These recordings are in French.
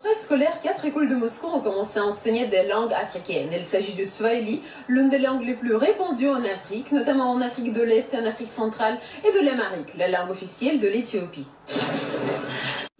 Scolaire, 4 écoles de Moscou ont commencé à enseigner des langues africaines. Il s'agit du swahili, l'une des langues les plus répandues en Afrique, notamment en Afrique de l'Est et en Afrique centrale, et de l'amharique, la langue officielle de l'Éthiopie.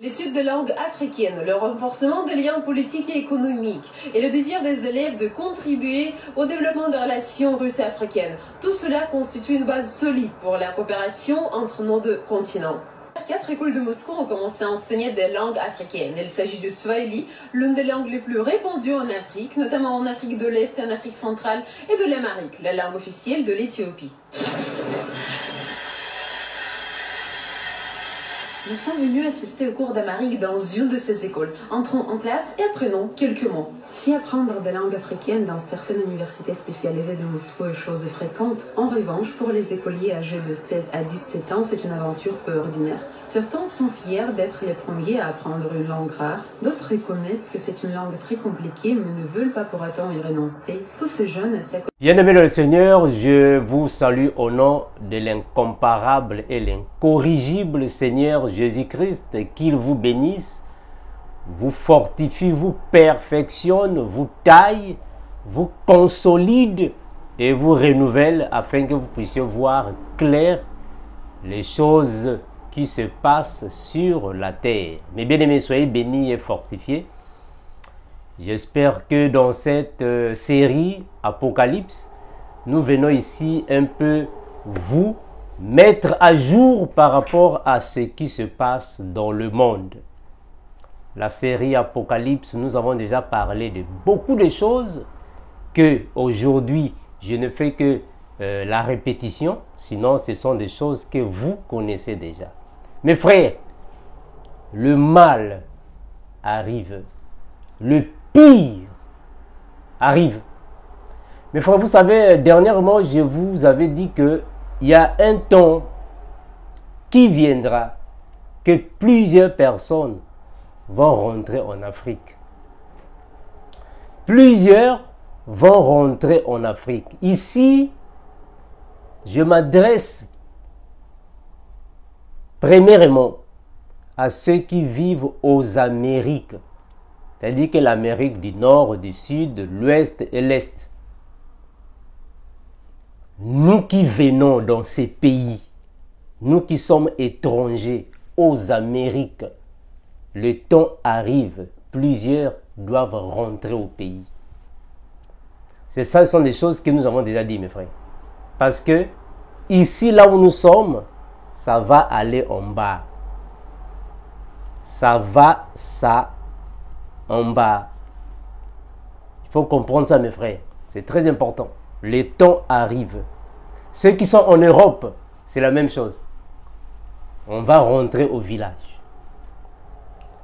L'étude des langues africaines, le renforcement des liens politiques et économiques et le désir des élèves de contribuer au développement des relations russo-africaines. Tout cela constitue une base solide pour la coopération entre nos deux continents. 4 écoles de Moscou ont commencé à enseigner des langues africaines. Il s'agit du swahili, l'une des langues les plus répandues en Afrique, notamment en Afrique de l'Est et en Afrique centrale, et de l'amharique, la langue officielle de l'Éthiopie. Nous sommes venus assister au cours d'amharique dans une de ces écoles. Entrons en classe et apprenons quelques mots. Si apprendre des langues africaines dans certaines universités spécialisées de Moscou est chose fréquente, en revanche, pour les écoliers âgés de 16 à 17 ans, c'est une aventure peu ordinaire. Certains sont fiers d'être les premiers à apprendre une langue rare, d'autres reconnaissent que c'est une langue très compliquée mais ne veulent pas pour autant y renoncer. Tous ces jeunes s'accompagnent. Bien-aimés dans le Seigneur, je vous salue au nom de l'incomparable et l'incorrigible Seigneur Jésus-Christ, qu'il vous bénisse, vous fortifie, vous perfectionne, vous taille, vous consolide et vous renouvelle afin que vous puissiez voir clair les choses qui se passent sur la terre. Mes bien-aimés, soyez bénis et fortifiés. J'espère que dans cette série Apocalypse, nous venons ici un peu vous mettre à jour par rapport à ce qui se passe dans le monde. La série Apocalypse, nous avons déjà parlé de beaucoup de choses que aujourd'hui je ne fais que la répétition, sinon ce sont des choses que vous connaissez déjà. Mes frères, le mal arrive, le pire arrive. Mes frères, vous savez, dernièrement, je vous avais dit qu'il y a un temps qui viendra que plusieurs personnes vont rentrer en Afrique. Plusieurs vont rentrer en Afrique. Ici, je m'adresse premièrement à ceux qui vivent aux Amériques. C'est-à-dire que l'Amérique du Nord, du Sud, l'Ouest et l'Est. Nous qui venons dans ces pays, nous qui sommes étrangers aux Amériques, le temps arrive, plusieurs doivent rentrer au pays. Ce sont des choses que nous avons déjà dit, mes frères. Parce que ici, là où nous sommes, ça va aller en bas. Ça va, ça en bas. Il faut comprendre ça, mes frères. C'est très important. Le temps arrive. Ceux qui sont en Europe, c'est la même chose. On va rentrer au village.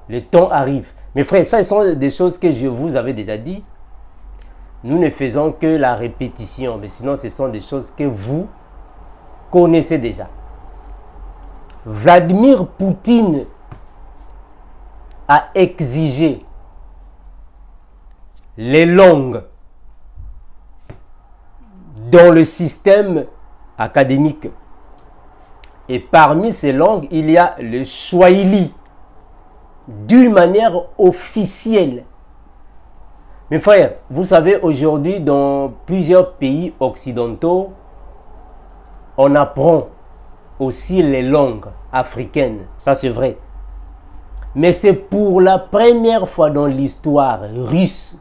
Le temps arrive. Mes frères, ça, ce sont des choses que je vous avais déjà dit. Nous ne faisons que la répétition. Mais sinon, ce sont des choses que vous connaissez déjà. Vladimir Poutine a exigé les langues dans le système académique. Et parmi ces langues, il y a le swahili, d'une manière officielle. Mes frères, vous savez, aujourd'hui, dans plusieurs pays occidentaux, on apprend aussi les langues africaines. Ça, c'est vrai. Mais c'est pour la première fois dans l'histoire russe,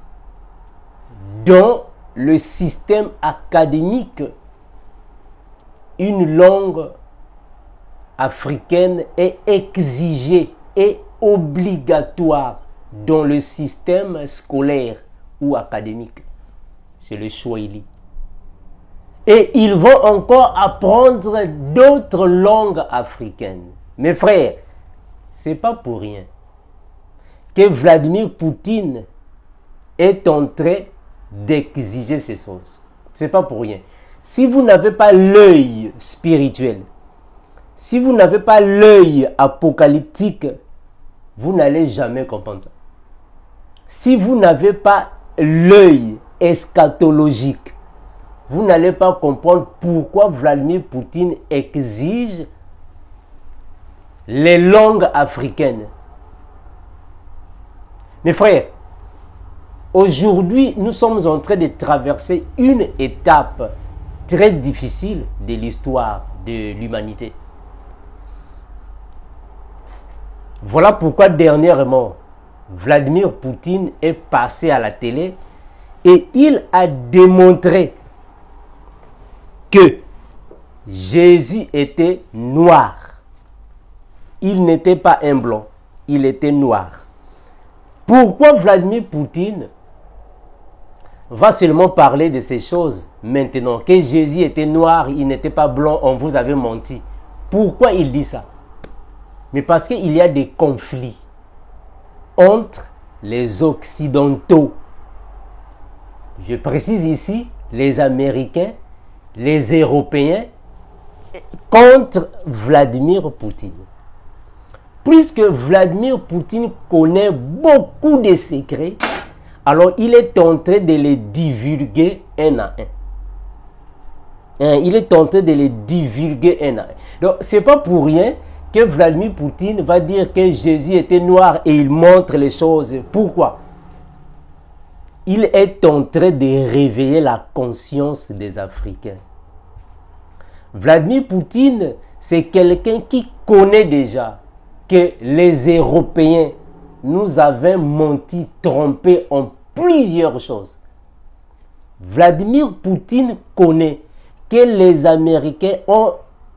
dans le système académique, une langue africaine est exigée et obligatoire dans le système scolaire ou académique. C'est le swahili. Et ils vont encore apprendre d'autres langues africaines. Mes frères, c'est pas pour rien que Vladimir Poutine est en train d'exiger ces choses. C'est pas pour rien. Si vous n'avez pas l'œil spirituel, si vous n'avez pas l'œil apocalyptique, vous n'allez jamais comprendre ça. Si vous n'avez pas l'œil eschatologique, vous n'allez pas comprendre pourquoi Vladimir Poutine exige les langues africaines. Mes frères, aujourd'hui, nous sommes en train de traverser une étape très difficile de l'histoire de l'humanité. Voilà pourquoi dernièrement, Vladimir Poutine est passé à la télé et il a démontré que Jésus était noir. Il n'était pas un blanc, il était noir. Pourquoi Vladimir Poutine va seulement parler de ces choses maintenant? Que Jésus était noir, il n'était pas blanc, on vous avait menti. Pourquoi il dit ça? Mais parce qu'il y a des conflits entre les Occidentaux. Je précise ici les Américains, les Européens, contre Vladimir Poutine. Puisque Vladimir Poutine connaît beaucoup de secrets, alors il est en train de les divulguer un à un. Il est en train de les divulguer un à un. Donc, ce n'est pas pour rien que Vladimir Poutine va dire que Jésus était noir et il montre les choses. Pourquoi? Il est en train de réveiller la conscience des Africains. Vladimir Poutine, c'est quelqu'un qui connaît déjà que les Européens nous avaient menti, trompé en plusieurs choses. Vladimir Poutine connaît que les Américains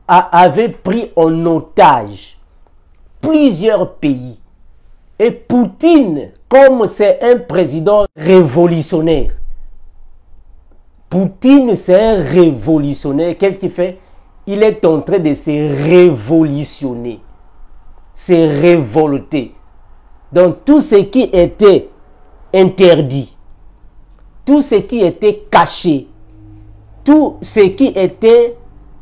avaient pris en otage plusieurs pays. Et Poutine, comme c'est un président révolutionnaire, Poutine c'est un révolutionnaire, qu'est-ce qu'il fait? Il est en train de se révolutionner, se révolter. Donc tout ce qui était interdit, tout ce qui était caché, tout ce qui était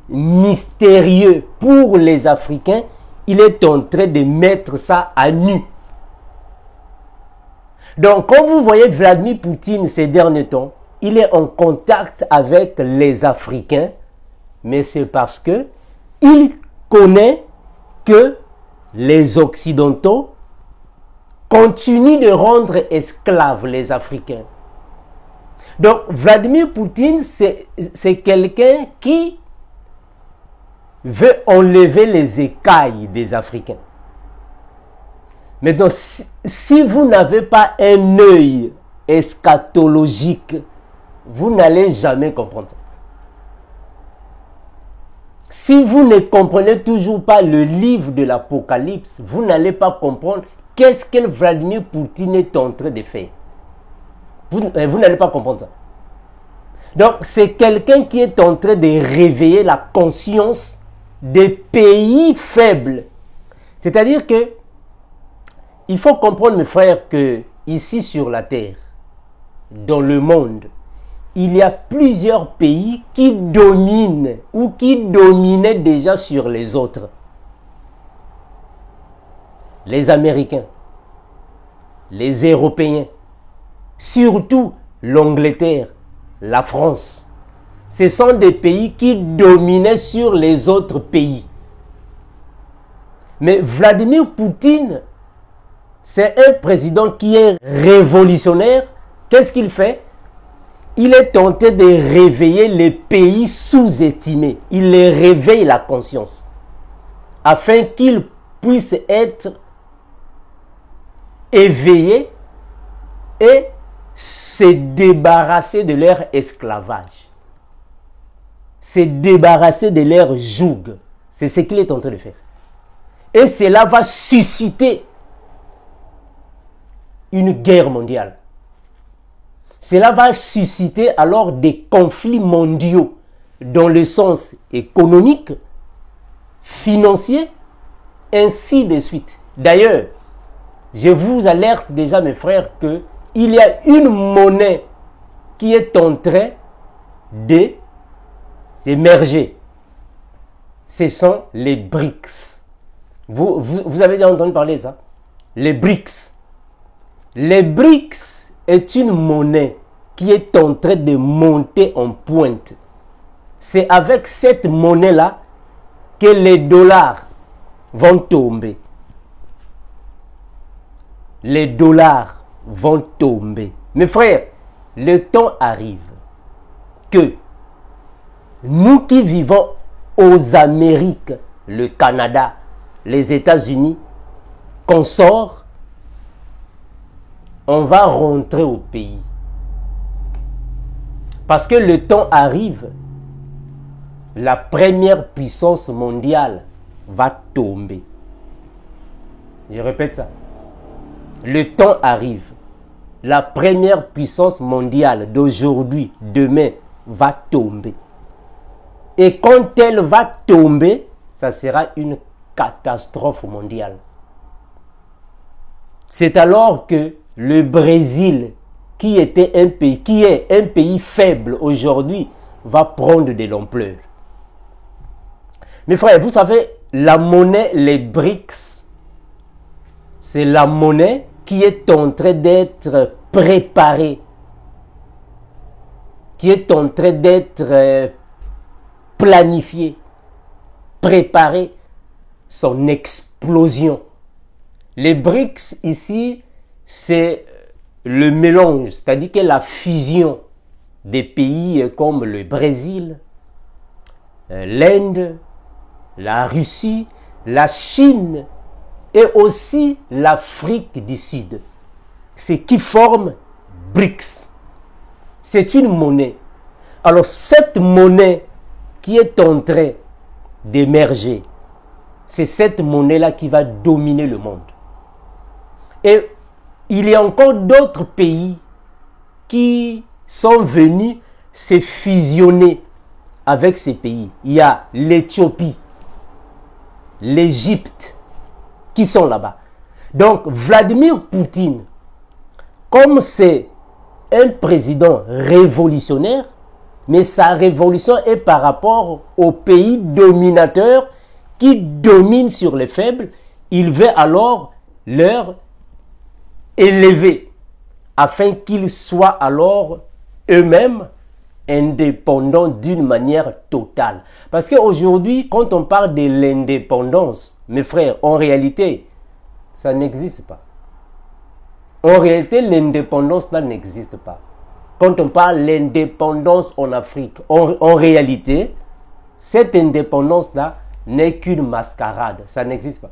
mystérieux pour les Africains, il est en train de mettre ça à nu. Donc, quand vous voyez Vladimir Poutine ces derniers temps, il est en contact avec les Africains, mais c'est parce que il connaît que les Occidentaux continuent de rendre esclaves les Africains. Donc, Vladimir Poutine, c'est quelqu'un qui veut enlever les écailles des Africains. Mais donc, si vous n'avez pas un œil eschatologique, vous n'allez jamais comprendre ça. Si vous ne comprenez toujours pas le livre de l'Apocalypse, vous n'allez pas comprendre qu'est-ce que Vladimir Poutine est en train de faire. Vous n'allez pas comprendre ça. Donc, c'est quelqu'un qui est en train de réveiller la conscience des pays faibles. C'est-à-dire que il faut comprendre, mes frères, que ici sur la terre, dans le monde, il y a plusieurs pays qui dominent ou qui dominaient déjà sur les autres. Les Américains, les Européens, surtout l'Angleterre, la France. Ce sont des pays qui dominaient sur les autres pays. Mais Vladimir Poutine, c'est un président qui est révolutionnaire. Qu'est-ce qu'il fait? Il est tenté de réveiller les pays sous-estimés. Il les réveille la conscience afin qu'ils puissent être éveillés et se débarrasser de leur esclavage. Se débarrasser de leur joug. C'est ce qu'il est en train de faire. Et cela va susciter une guerre mondiale. Cela va susciter alors des conflits mondiaux dans le sens économique, financier, ainsi de suite. D'ailleurs, je vous alerte déjà, mes frères, qu'il y a une monnaie qui est en train d'émerger. Ce sont les BRICS. Vous avez déjà entendu parler de ça? Les BRICS. Les BRICS est une monnaie qui est en train de monter en pointe. C'est avec cette monnaie-là que les dollars vont tomber. Les dollars vont tomber. Mes frères, le temps arrive que nous qui vivons aux Amériques, le Canada, les États-Unis, qu'on sort, on va rentrer au pays. Parce que le temps arrive, la première puissance mondiale va tomber. Je répète ça. Le temps arrive. La première puissance mondiale d'aujourd'hui, demain, va tomber. Et quand elle va tomber, ça sera une catastrophe mondiale. C'est alors que le Brésil, qui est un pays faible aujourd'hui, va prendre de l'ampleur. Mes frères, vous savez, la monnaie, les BRICS, c'est la monnaie qui est en train d'être préparée, qui est en train d'être planifiée, préparée, son explosion. Les BRICS ici, c'est le mélange, c'est-à-dire que la fusion des pays comme le Brésil, l'Inde, la Russie, la Chine et aussi l'Afrique du Sud. C'est qui forme BRICS. C'est une monnaie. Alors cette monnaie qui est en train d'émerger, c'est cette monnaie-là qui va dominer le monde. Et il y a encore d'autres pays qui sont venus se fusionner avec ces pays. Il y a l'Éthiopie, l'Égypte, qui sont là-bas. Donc, Vladimir Poutine, comme c'est un président révolutionnaire, mais sa révolution est par rapport aux pays dominateurs qui dominent sur les faibles, il veut alors leur élever afin qu'ils soient alors eux-mêmes indépendants d'une manière totale. Parce qu'aujourd'hui, quand on parle de l'indépendance, mes frères, en réalité, ça n'existe pas. En réalité, l'indépendance là n'existe pas. Quand on parle de l'indépendance en Afrique, en réalité, cette indépendance-là n'est qu'une mascarade. Ça n'existe pas.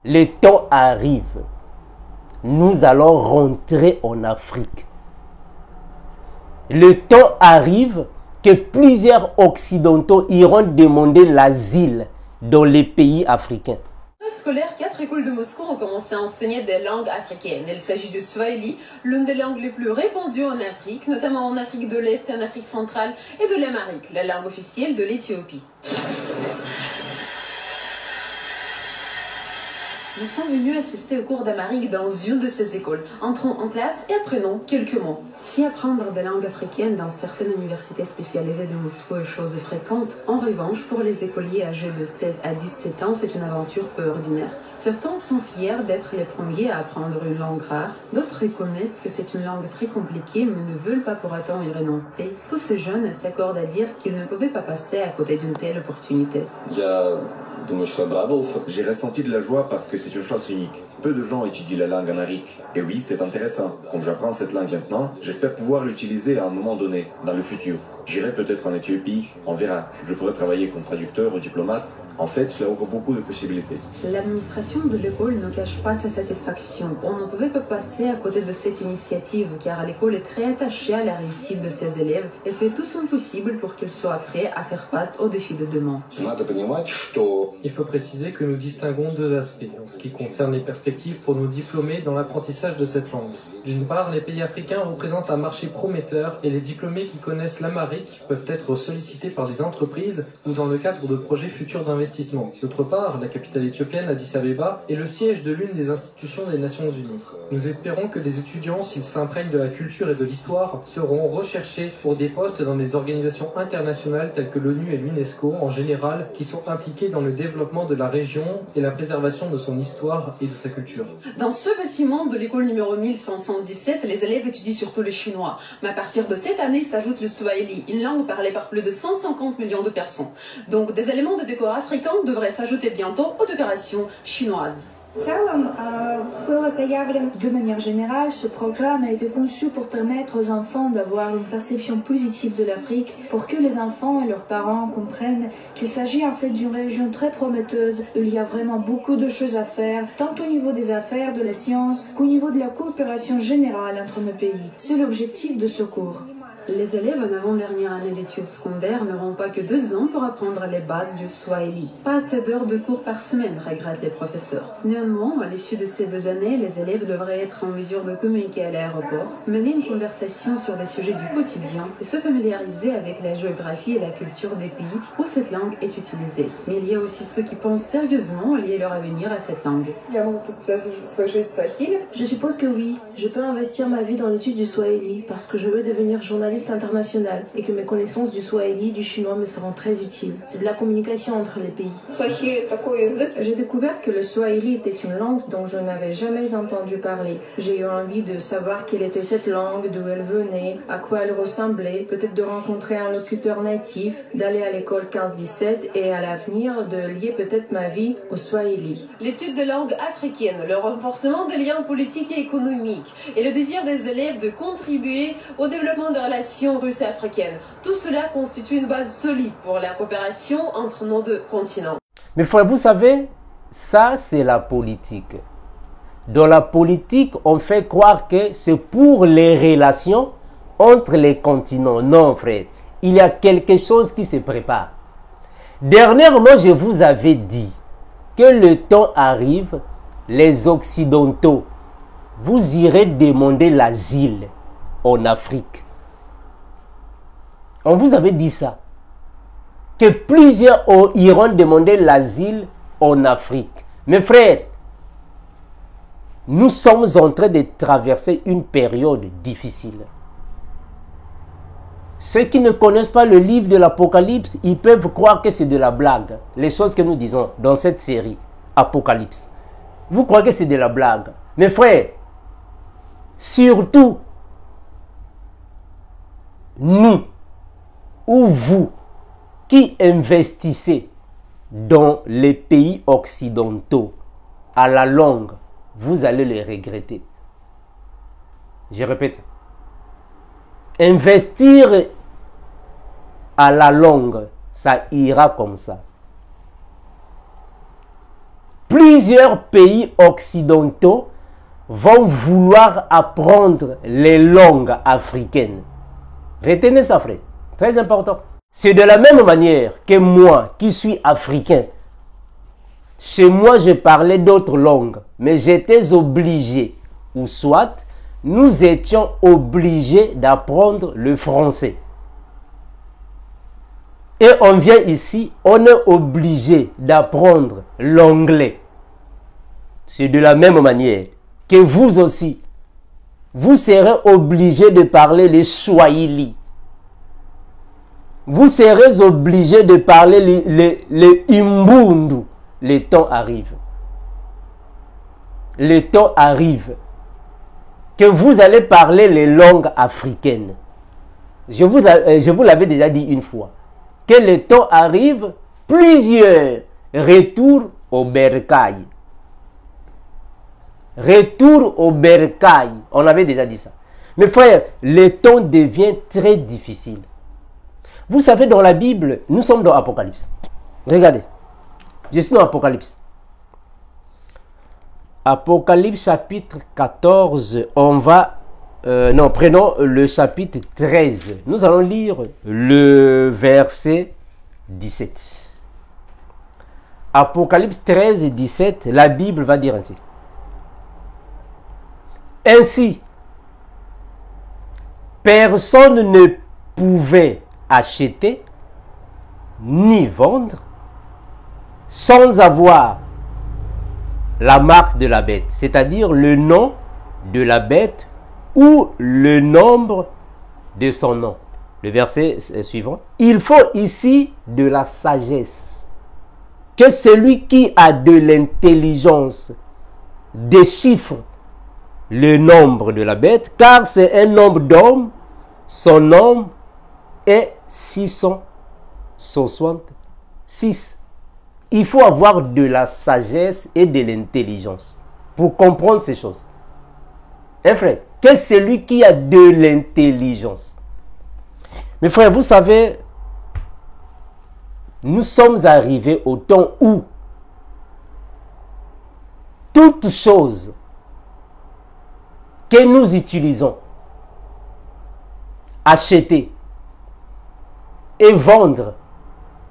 Le temps arrive. Nous allons rentrer en Afrique. Le temps arrive que plusieurs Occidentaux iront demander l'asile dans les pays africains. Scolaire, 4 écoles de Moscou ont commencé à enseigner des langues africaines. Il s'agit du swahili, l'une des langues les plus répandues en Afrique, notamment en Afrique de l'Est et en Afrique centrale, et de l'amharique, la langue officielle de l'Éthiopie. Nous sommes venus assister au cours d'amharique dans une de ces écoles. Entrons en classe et apprenons quelques mots. Si apprendre des langues africaines dans certaines universités spécialisées de Moscou est chose fréquente, en revanche, pour les écoliers âgés de 16 à 17 ans, c'est une aventure peu ordinaire. Certains sont fiers d'être les premiers à apprendre une langue rare, d'autres reconnaissent que c'est une langue très compliquée mais ne veulent pas pour autant y renoncer. Tous ces jeunes s'accordent à dire qu'ils ne pouvaient pas passer à côté d'une telle opportunité. J'ai ressenti de la joie parce que c'est une chance unique. Peu de gens étudient la langue amharique. Et oui, c'est intéressant. Comme j'apprends cette langue maintenant, j'espère pouvoir l'utiliser à un moment donné, dans le futur. J'irai peut-être en Éthiopie, on verra. Je pourrais travailler comme traducteur ou diplomate. En fait, cela ouvre beaucoup de possibilités. L'administration de l'école ne cache pas sa satisfaction. On ne pouvait pas passer à côté de cette initiative car l'école est très attachée à la réussite de ses élèves et fait tout son possible pour qu'ils soient prêts à faire face aux défis de demain. Il faut préciser que nous distinguons deux aspects en ce qui concerne les perspectives pour nos diplômés dans l'apprentissage de cette langue. D'une part, les pays africains représentent un marché prometteur et les diplômés qui connaissent l'amharique peuvent être sollicités par des entreprises ou dans le cadre de projets futurs d'investissement. D'autre part, la capitale éthiopienne, Addis Abeba, est le siège de l'une des institutions des Nations Unies. Nous espérons que les étudiants, s'ils s'imprègnent de la culture et de l'histoire, seront recherchés pour des postes dans des organisations internationales telles que l'ONU et l'UNESCO en général, qui sont impliquées dans le développement de la région et la préservation de son histoire et de sa culture. Dans ce bâtiment de l'école numéro 1117, les élèves étudient surtout le chinois. Mais à partir de cette année s'ajoute le swahili, une langue parlée par plus de 150 millions de personnes. Donc des éléments de décor africains devraient s'ajouter bientôt aux décorations chinoises. De manière générale, ce programme a été conçu pour permettre aux enfants d'avoir une perception positive de l'Afrique, pour que les enfants et leurs parents comprennent qu'il s'agit en fait d'une région très prometteuse où il y a vraiment beaucoup de choses à faire, tant au niveau des affaires, de la science, qu'au niveau de la coopération générale entre nos pays. C'est l'objectif de ce cours. Les élèves en avant-dernière année d'études secondaires n'auront pas que 2 ans pour apprendre les bases du Swahili. Pas assez d'heures de cours par semaine, regrettent les professeurs. Néanmoins, à l'issue de ces 2 années, les élèves devraient être en mesure de communiquer à l'aéroport, mener une conversation sur des sujets du quotidien et se familiariser avec la géographie et la culture des pays où cette langue est utilisée. Mais il y a aussi ceux qui pensent sérieusement lier leur avenir à cette langue. Je suppose que oui. Je peux investir ma vie dans l'étude du Swahili parce que je veux devenir journaliste international et que mes connaissances du Swahili, du chinois me seront très utiles. C'est de la communication entre les pays. J'ai découvert que le Swahili était une langue dont je n'avais jamais entendu parler. J'ai eu envie de savoir quelle était cette langue, d'où elle venait, à quoi elle ressemblait, peut-être de rencontrer un locuteur natif, d'aller à l'école 15-17 et à l'avenir de lier peut-être ma vie au Swahili. L'étude des langues africaines, le renforcement des liens politiques et économiques et le désir des élèves de contribuer au développement de relations russo-africaines. Tout cela constitue une base solide pour la coopération entre nos 2 continents. Mais frère, vous savez, ça c'est la politique. Dans la politique, on fait croire que c'est pour les relations entre les continents. Non, frère, il y a quelque chose qui se prépare. Dernièrement, je vous avais dit que le temps arrive, les Occidentaux, vous irez demander l'asile en Afrique. On vous avait dit ça. Que plusieurs iront demander l'asile en Afrique. Mes frères, nous sommes en train de traverser une période difficile. Ceux qui ne connaissent pas le livre de l'Apocalypse, ils peuvent croire que c'est de la blague. Les choses que nous disons dans cette série, Apocalypse. Vous croyez que c'est de la blague. Mes frères, surtout, nous, ou vous qui investissez dans les pays occidentaux à la longue, vous allez le regretter. Je répète, investir à la longue, ça ira comme ça. Plusieurs pays occidentaux vont vouloir apprendre les langues africaines. Retenez ça, frère. Très important. C'est de la même manière que moi, qui suis africain. Chez moi, je parlais d'autres langues, mais j'étais obligé, ou soit, nous étions obligés d'apprendre le français. Et on vient ici, on est obligé d'apprendre l'anglais. C'est de la même manière que vous aussi. Vous serez obligé de parler le Swahili. Vous serez obligé de parler le Imbundu. Le temps arrive. Le temps arrive que vous allez parler les langues africaines. Je vous l'avais déjà dit une fois. Que le temps arrive, plusieurs retours au bercail. Retour au bercail. On avait déjà dit ça. Mes frères, le temps devient très difficile. Vous savez, dans la Bible, nous sommes dans Apocalypse. Regardez. Je suis dans Apocalypse. Apocalypse chapitre 14. On va... prenons le chapitre 13. Nous allons lire le verset 17. Apocalypse 13 et 17. La Bible va dire ainsi. Ainsi, personne ne pouvait acheter ni vendre sans avoir la marque de la bête, c'est-à-dire le nom de la bête ou le nombre de son nom. Le verset suivant. Il faut ici de la sagesse. Que celui qui a de l'intelligence déchiffre le nombre de la bête, car c'est un nombre d'hommes, son nombre est 666. il faut avoir de la sagesse et de l'intelligence pour comprendre ces choses. Hein, frère? Qu'est-ce que celui qui a de l'intelligence? Mes frères, vous savez, nous sommes arrivés au temps où toute chose que nous utilisons, acheter et vendre,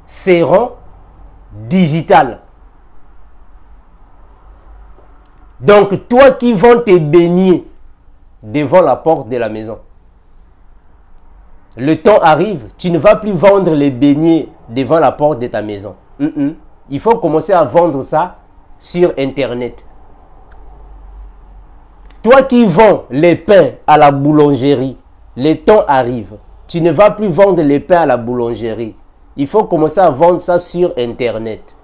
seront digitales. Donc, toi qui vends tes beignets devant la porte de la maison, le temps arrive, tu ne vas plus vendre les beignets devant la porte de ta maison. Il faut commencer à vendre ça sur Internet. Toi qui vends les pains à la boulangerie, le temps arrive, tu ne vas plus vendre les pains à la boulangerie. Il faut commencer à vendre ça sur Internet.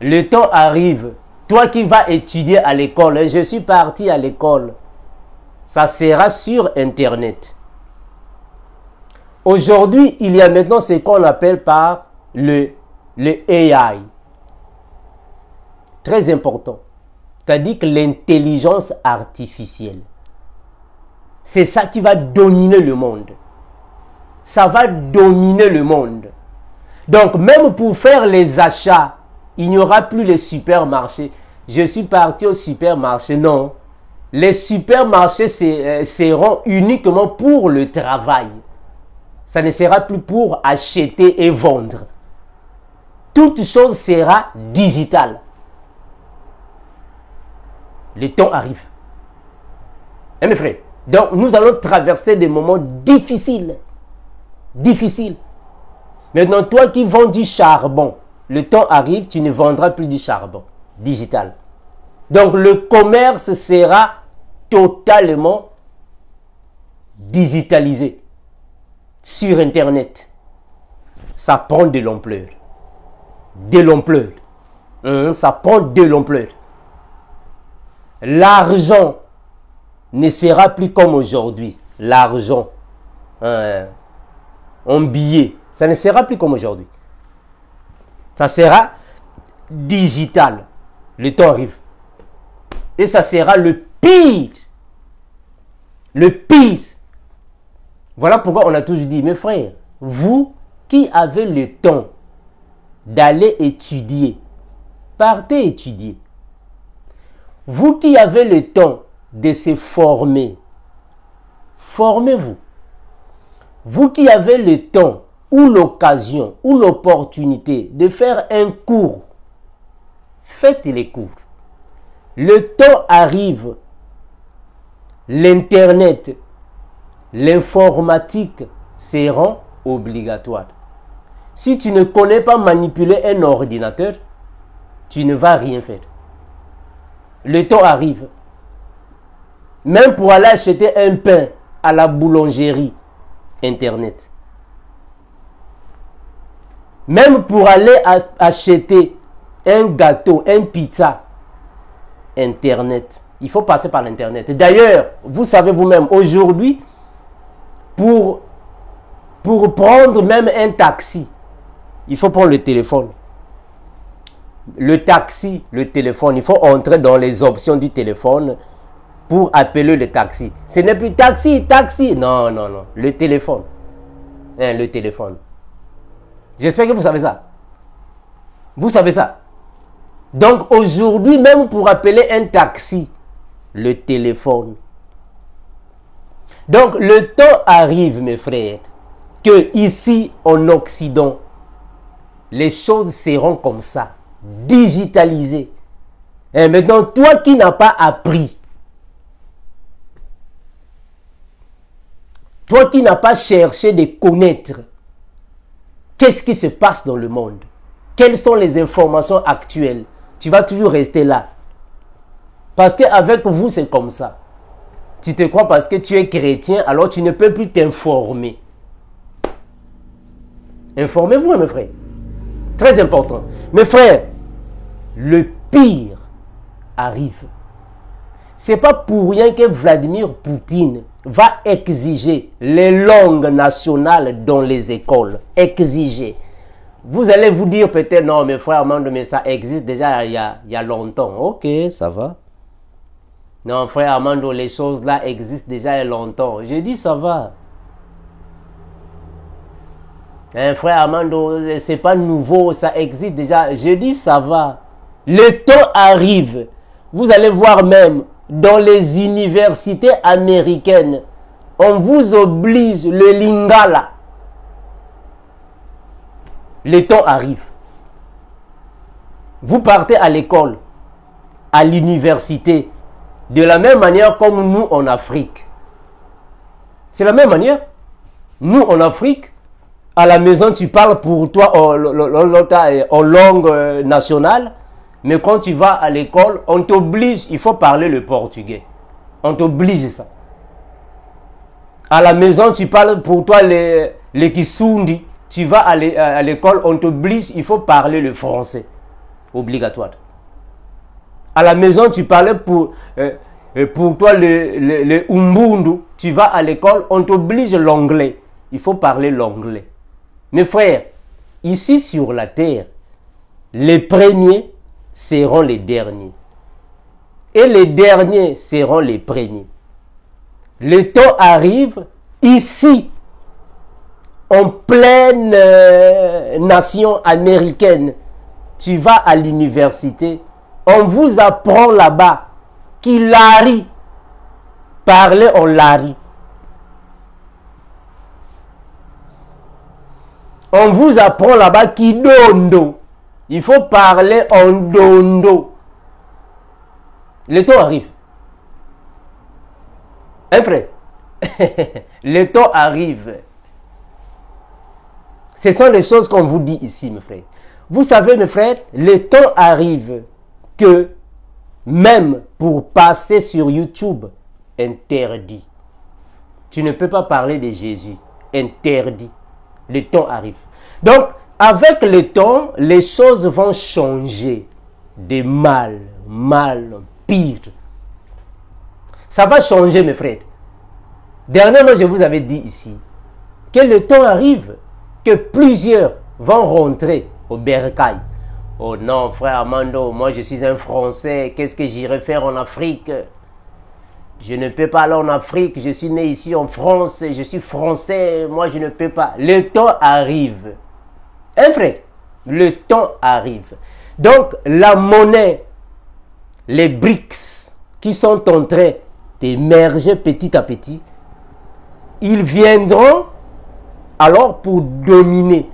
Le temps arrive, toi qui vas étudier à l'école, je suis parti à l'école, ça sera sur Internet. Aujourd'hui, il y a maintenant ce qu'on appelle par le AI. Très important. C'est-à-dire que l'intelligence artificielle. C'est ça qui va dominer le monde. Ça va dominer le monde. Donc, même pour faire les achats, il n'y aura plus les supermarchés. Je suis parti au supermarché. Non. Les supermarchés seront uniquement pour le travail. Ça ne sera plus pour acheter et vendre. Toute chose sera digitale. Le temps arrive. Hein, mes frères? Donc, nous allons traverser des moments difficiles. Difficiles. Maintenant, toi qui vends du charbon, le temps arrive, tu ne vendras plus du charbon digital. Donc, le commerce sera totalement digitalisé sur Internet. Ça prend de l'ampleur. De l'ampleur. Ça prend de l'ampleur. L'argent ne sera plus comme aujourd'hui. L'argent en billets, ça ne sera plus comme aujourd'hui. Ça sera digital. Le temps arrive. Et ça sera le pire. Le pire. Voilà pourquoi on a toujours dit, mes frères, vous qui avez le temps d'aller étudier, partez étudier. Vous qui avez le temps de se former, formez-vous. Vous qui avez le temps ou l'occasion ou l'opportunité de faire un cours, faites les cours. Le temps arrive, l'Internet, l'informatique seront obligatoires. Si tu ne connais pas manipuler un ordinateur, tu ne vas rien faire. Le temps arrive. Même pour aller acheter un pain à la boulangerie, Internet. Même pour aller acheter un gâteau, un pizza, Internet. Il faut passer par l'Internet. D'ailleurs, vous savez vous-même, aujourd'hui, pour prendre même un taxi, il faut prendre le téléphone. Le taxi, le téléphone, il faut entrer dans les options du téléphone pour appeler le taxi. Ce n'est plus taxi, taxi. Non, non, non. Le téléphone. Le téléphone. J'espère que vous savez ça. Vous savez ça. Donc aujourd'hui, même pour appeler un taxi, le téléphone. Donc le temps arrive, mes frères, que ici en Occident, les choses seront comme ça, digitalisées. Et maintenant, toi qui n'as pas appris, toi qui n'as pas cherché de connaître qu'est-ce qui se passe dans le monde, quelles sont les informations actuelles, tu vas toujours rester là. Parce qu'avec vous, c'est comme ça. Tu te crois parce que tu es chrétien, alors tu ne peux plus t'informer. Informez-vous, mes frères. Très important. Mes frères, le pire arrive. Ce n'est pas pour rien que Vladimir Poutine va exiger les langues nationales dans les écoles. Exiger. Vous allez vous dire peut-être, non, mes frères Armando, mais ça existe déjà il y a longtemps. Ok, ça va. Non, frère Armando, les choses là existent déjà il y a longtemps. J'ai dit, ça va. Hein, frère Armando, c'est pas nouveau, ça existe déjà. J'ai dit, ça va. Le temps arrive. Vous allez voir même dans les universités américaines, on vous oblige le lingala. Le temps arrive. Vous partez à l'école, à l'université, de la même manière comme nous en Afrique. C'est la même manière. Nous en Afrique, à la maison, tu parles pour toi en langue nationale, mais quand tu vas à l'école, on t'oblige, il faut parler le portugais. On t'oblige ça. À la maison, tu parles pour toi les Kisundi. Tu vas à l'école, on t'oblige, il faut parler le français. Obligatoire. À la maison, tu parlais pour toi le Umbundu. Tu vas à l'école, on t'oblige l'anglais. Il faut parler l'anglais. Mes frères, ici sur la terre, les premiers seront les derniers. Et les derniers seront les premiers. Le temps arrive ici, en pleine nation américaine. Tu vas à l'université, on vous apprend là-bas qu'il lari, parler en lari. On vous apprend là-bas qui dondo. Il faut parler en dondo. Le temps arrive. Hein, frère? Le temps arrive. Ce sont les choses qu'on vous dit ici, mes frères. Vous savez, mes frères, le temps arrive que même pour passer sur YouTube, interdit. Tu ne peux pas parler de Jésus. Interdit. Le temps arrive. Donc, avec le temps, les choses vont changer. De mal, pire. Ça va changer, mes frères. Dernièrement, je vous avais dit ici que le temps arrive que plusieurs vont rentrer au bercail. Oh non, frère Armando, moi je suis un Français. Qu'est-ce que j'irai faire en Afrique? Je ne peux pas aller en Afrique. Je suis né ici en France. Je suis français. Moi, je ne peux pas. Le temps arrive. Hein, frère? Le temps arrive. Donc, la monnaie, les BRICS, qui sont en train d'émerger petit à petit, ils viendront alors pour dominer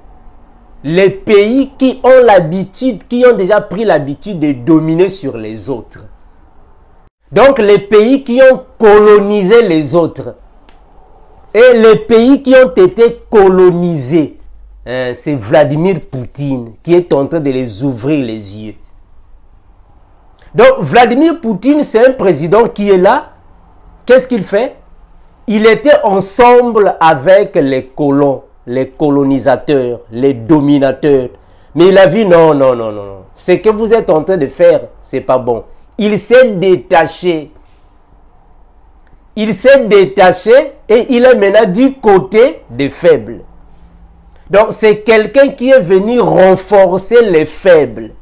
les pays qui ont l'habitude, qui ont déjà pris l'habitude de dominer sur les autres. Donc les pays qui ont colonisé les autres et les pays qui ont été colonisés, c'est Vladimir Poutine qui est en train de les ouvrir les yeux. Donc Vladimir Poutine, c'est un président qui est là. Qu'est-ce qu'il fait? Il était ensemble avec les colons, les colonisateurs, les dominateurs. Mais il a vu non. Ce que vous êtes en train de faire, c'est pas bon. Il s'est détaché. Il s'est détaché et il est maintenant du côté des faibles. Donc c'est quelqu'un qui est venu renforcer les faibles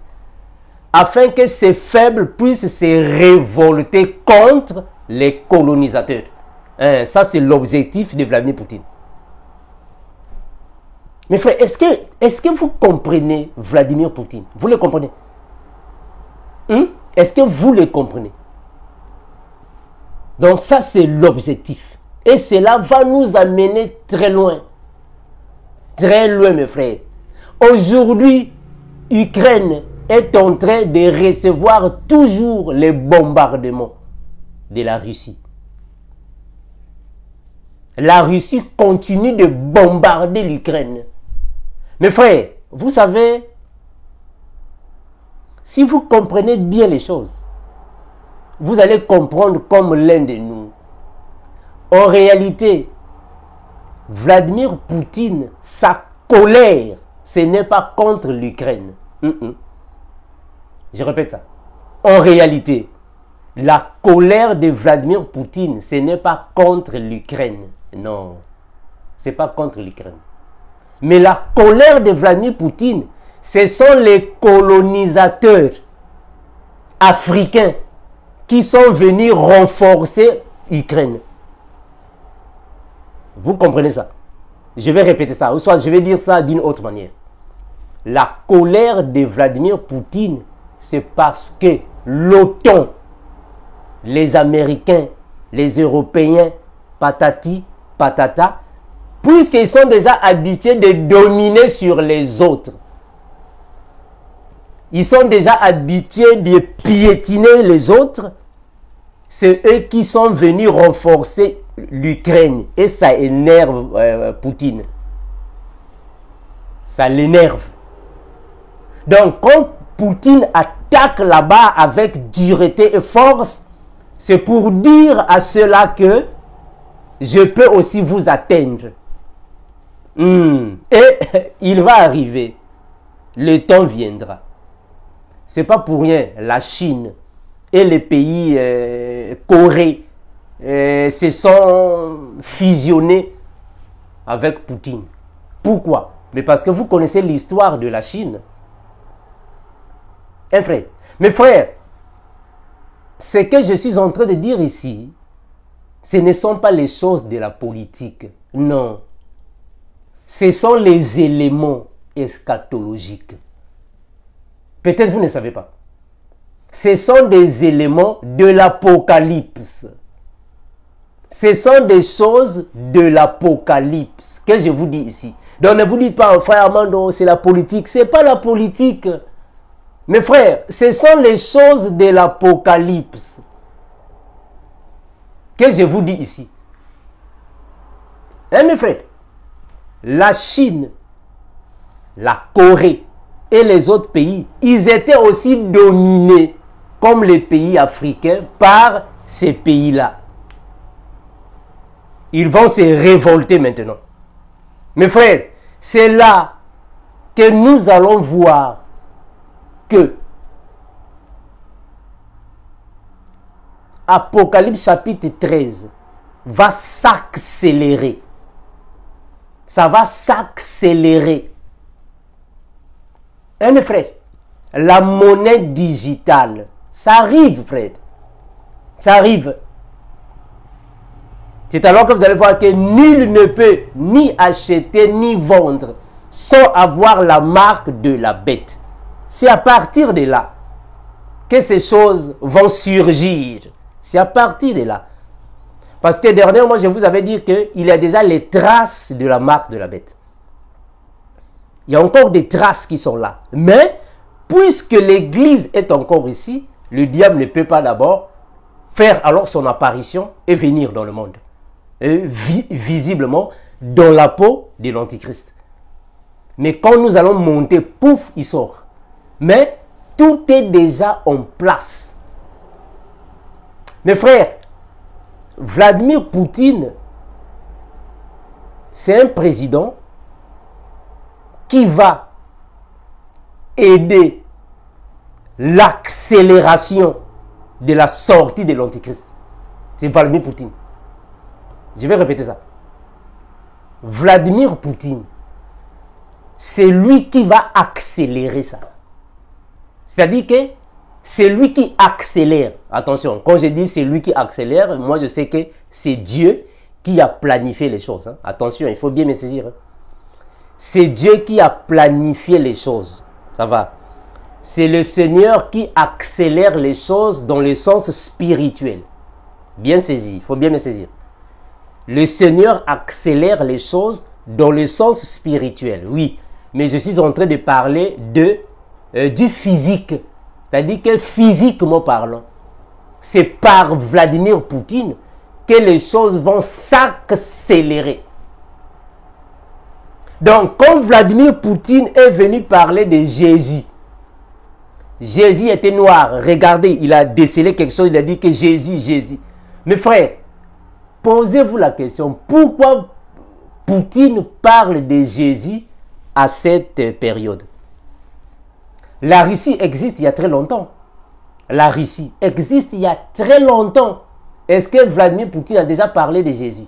afin que ces faibles puissent se révolter contre les colonisateurs. Ça c'est l'objectif de Vladimir Poutine. Mes frères, est-ce que vous comprenez Vladimir Poutine? Vous le comprenez? Est-ce que vous le comprenez? Donc ça c'est l'objectif. Et cela va nous amener très loin. Très loin, mes frères. Aujourd'hui, Ukraine est en train de recevoir toujours les bombardements de la Russie. La Russie continue de bombarder l'Ukraine. Mes frères, vous savez, si vous comprenez bien les choses, vous allez comprendre comme l'un de nous. En réalité, Vladimir Poutine, sa colère, ce n'est pas contre l'Ukraine. Je répète ça. En réalité, la colère de Vladimir Poutine, ce n'est pas contre l'Ukraine. Non, ce n'est pas contre l'Ukraine. Mais la colère de Vladimir Poutine, ce sont les colonisateurs africains qui sont venus renforcer l'Ukraine. Vous comprenez ça? Je vais répéter ça, ou soit je vais dire ça d'une autre manière. La colère de Vladimir Poutine, c'est parce que l'OTAN, les Américains, les Européens, patati, patata, puisqu'ils sont déjà habitués de dominer sur les autres, ils sont déjà habitués de piétiner les autres, c'est eux qui sont venus renforcer l'Ukraine. Et ça énerve Poutine. Ça l'énerve. Donc, quand Poutine attaque là-bas avec dureté et force, c'est pour dire à ceux-là que je peux aussi vous atteindre. Et il va arriver. Le temps viendra. C'est pas pour rien. La Chine et les pays Corée se sont fusionnés avec Poutine. Pourquoi? Mais parce que vous connaissez l'histoire de la Chine. Hein, frère? Mes frères, ce que je suis en train de dire ici, ce ne sont pas les choses de la politique. Non. Ce sont les éléments eschatologiques. Peut-être vous ne savez pas. Ce sont des éléments de l'Apocalypse. Ce sont des choses de l'Apocalypse que je vous dis ici. Donc ne vous dites pas, frère Armando, c'est la politique. Ce n'est pas la politique. Mes frères, ce sont les choses de l'Apocalypse que je vous dis ici. Hein, mes frères? La Chine, la Corée et les autres pays, ils étaient aussi dominés, comme les pays africains, par ces pays-là. Ils vont se révolter maintenant. Mes frères, c'est là que nous allons voir que Apocalypse chapitre 13 va s'accélérer. Ça va s'accélérer. Hein, mes frères? La monnaie digitale, ça arrive, frère. Ça arrive. C'est alors que vous allez voir que nul ne peut ni acheter ni vendre sans avoir la marque de la bête. C'est à partir de là que ces choses vont surgir. C'est à partir de là. Parce que dernièrement, je vous avais dit qu'il y a déjà les traces de la marque de la bête. Il y a encore des traces qui sont là. Mais, puisque l'Église est encore ici, le diable ne peut pas d'abord faire alors son apparition et venir dans le monde. Et visiblement, dans la peau de l'Antichrist. Mais quand nous allons monter, pouf, il sort. Mais, tout est déjà en place. Mes frères, Vladimir Poutine, c'est un président qui va aider l'accélération de la sortie de l'Antichrist. C'est Vladimir Poutine. Je vais répéter ça. Vladimir Poutine, c'est lui qui va accélérer ça. C'est-à-dire que c'est lui qui accélère. Attention, quand je dis c'est lui qui accélère, moi je sais que c'est Dieu qui a planifié les choses. Hein. Attention, il faut bien me saisir. Hein. C'est Dieu qui a planifié les choses. Ça va. C'est le Seigneur qui accélère les choses dans le sens spirituel. Bien saisi, il faut bien me saisir. Le Seigneur accélère les choses dans le sens spirituel. Oui, mais je suis en train de parler du physique. C'est-à-dire que physiquement parlant, c'est par Vladimir Poutine que les choses vont s'accélérer. Donc, quand Vladimir Poutine est venu parler de Jésus, Jésus était noir. Regardez, il a décelé quelque chose, il a dit que Jésus. Mes frères, posez-vous la question, pourquoi Poutine parle de Jésus à cette période? La Russie existe il y a très longtemps. La Russie existe il y a très longtemps. Est-ce que Vladimir Poutine a déjà parlé de Jésus?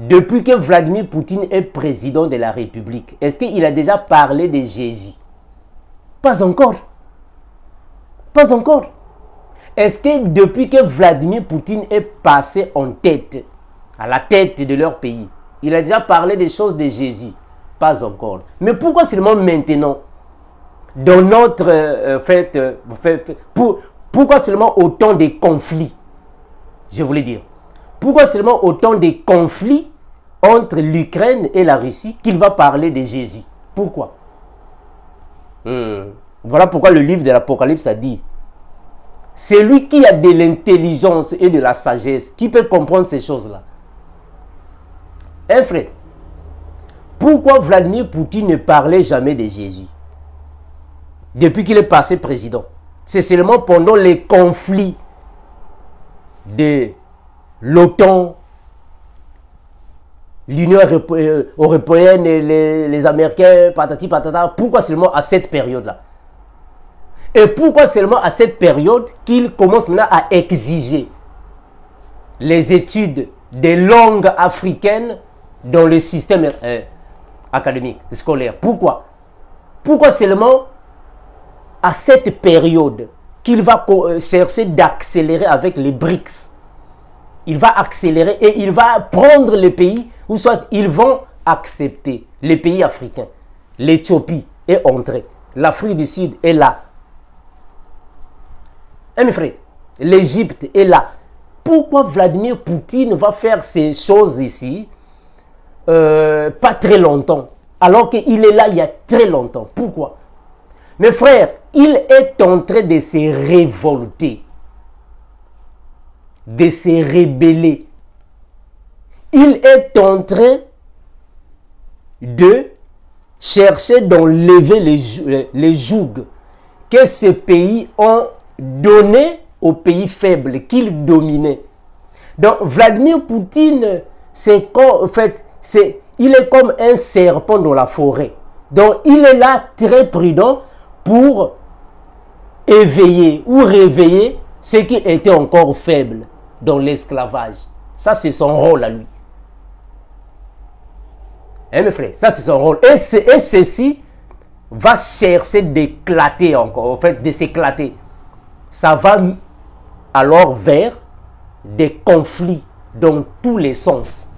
depuis que Vladimir Poutine est président de la République, est-ce qu'il a déjà parlé de Jésus? Pas encore. Pas encore. Est-ce que depuis que Vladimir Poutine est passé en tête, à la tête de leur pays, il a déjà parlé des choses de Jésus? Pas encore. Mais pourquoi seulement maintenant? Dans notre pourquoi seulement autant de conflits? Je voulais dire. Pourquoi seulement autant de conflits entre l'Ukraine et la Russie qu'il va parler de Jésus? Pourquoi? Voilà pourquoi le livre de l'Apocalypse a dit: c'est lui qui a de l'intelligence et de la sagesse, qui peut comprendre ces choses-là. Hein, frère? Pourquoi Vladimir Poutine ne parlait jamais de Jésus depuis qu'il est passé président? C'est seulement pendant les conflits de l'OTAN, l'Union européenne et les Américains, patati patata. Pourquoi seulement à cette période-là? Et pourquoi seulement à cette période qu'il commence maintenant à exiger les études des langues africaines dans le système académique, scolaire? Pourquoi? Pourquoi seulement à cette période qu'il va chercher d'accélérer avec les BRICS? Il va accélérer et il va prendre les pays, ou soit ils vont accepter les pays africains. L'Éthiopie est entrée, l'Afrique du Sud est là. Mes frères, l'Égypte est là. Pourquoi Vladimir Poutine va faire ces choses ici pas très longtemps, alors qu'il est là il y a très longtemps? Pourquoi? Mes frères, il est en train de se révolter, de se rébeller. Il est en train de chercher d'enlever les jougs que ces pays ont donné aux pays faibles qu'ils dominaient. Donc Vladimir Poutine, il est comme un serpent dans la forêt. Donc il est là très prudent pour éveiller ou réveiller ceux qui étaient encore faibles dans l'esclavage. Ça, c'est son rôle à lui. Hein, mes frères, ça, c'est son rôle. Et ceci va chercher d'éclater encore, en fait, de s'éclater. Ça va alors vers des conflits dans tous les sens.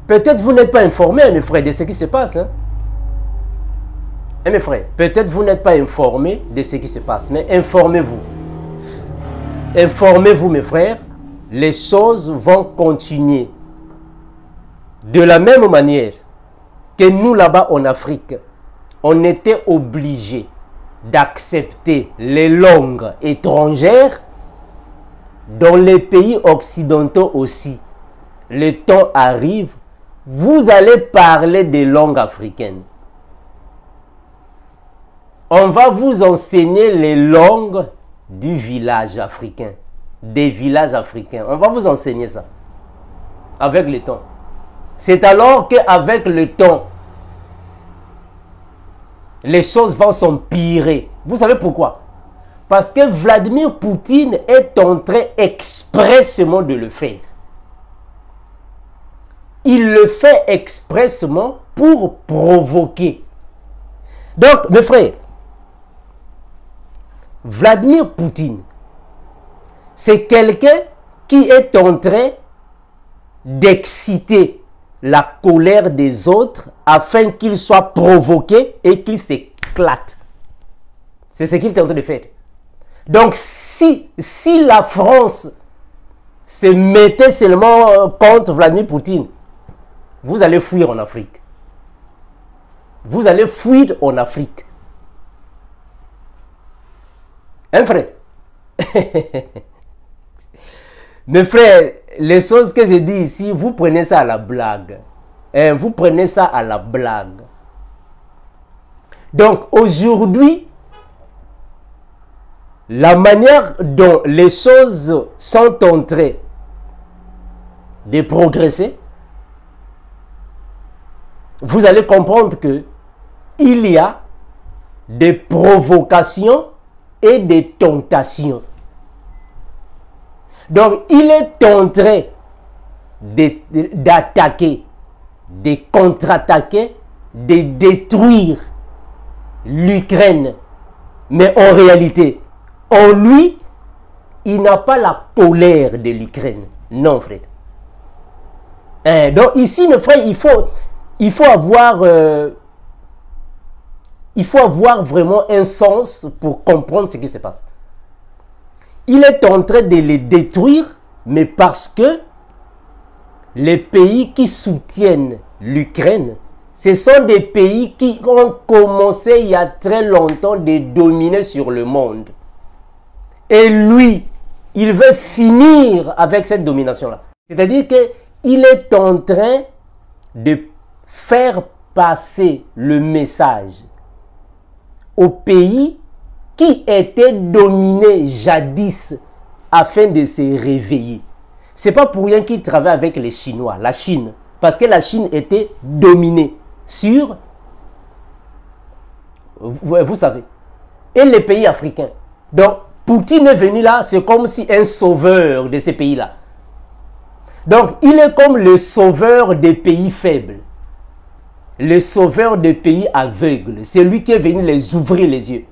Peut-être vous n'êtes pas informés, mes frères, de ce qui se passe. Hein? Et mes frères, peut-être vous n'êtes pas informés de ce qui se passe, mais informez-vous. Informez-vous, mes frères, les choses vont continuer. De la même manière que nous, là-bas en Afrique, on était obligés d'accepter les langues étrangères, dans les pays occidentaux aussi. Le temps arrive, vous allez parler des langues africaines. On va vous enseigner les langues du village africain, des villages africains. On va vous enseigner ça avec le temps. C'est alors qu'avec le temps, les choses vont s'empirer. Vous savez pourquoi? Parce que Vladimir Poutine est en train expressément de le faire. Il le fait expressément pour provoquer. Donc, mes frères, Vladimir Poutine, c'est quelqu'un qui est en train d'exciter la colère des autres afin qu'il soit provoqué et qu'il s'éclate. C'est ce qu'il est en train de faire. Donc, si la France se mettait seulement contre Vladimir Poutine, vous allez fuir en Afrique. Vous allez fuir en Afrique. Hein, frère? Mes frères, les choses que je dis ici, vous prenez ça à la blague. Vous prenez ça à la blague. Donc, aujourd'hui, la manière dont les choses sont en train de progresser, vous allez comprendre que il y a des provocations et des tentations. Donc, il est en train d'attaquer, de contre-attaquer, de détruire l'Ukraine. Mais en réalité, en lui, il n'a pas la colère de l'Ukraine. Non, frère. Donc ici, mes frères, il faut avoir vraiment un sens pour comprendre ce qui se passe. Il est en train de les détruire, mais parce que les pays qui soutiennent l'Ukraine, ce sont des pays qui ont commencé il y a très longtemps de dominer sur le monde. Et lui, il veut finir avec cette domination-là. C'est-à-dire qu'il est en train de faire passer le message aux pays qui étaient dominés jadis afin de se réveiller. Ce n'est pas pour rien qu'il travaille avec les Chinois, la Chine, parce que la Chine était dominée sur, vous savez, et les pays africains. Donc, Poutine est venu là, c'est comme si un sauveur de ces pays-là. Donc, il est comme le sauveur des pays faibles, le sauveur des pays aveugles. C'est lui qui est venu les ouvrir les yeux.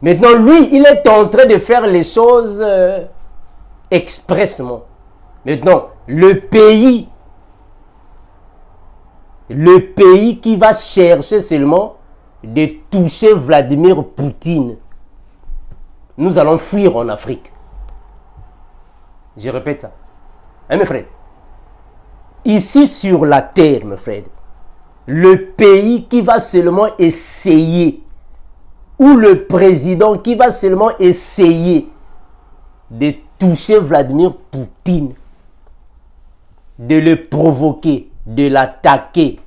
Maintenant, lui, il est en train de faire les choses expressement. Maintenant, le pays qui va chercher seulement de toucher Vladimir Poutine, nous allons fuir en Afrique. Je répète ça. Hein, mes frères? Ici sur la terre, mes frères, le pays qui va seulement essayer, ou le président qui va seulement essayer de toucher Vladimir Poutine, de le provoquer, de l'attaquer,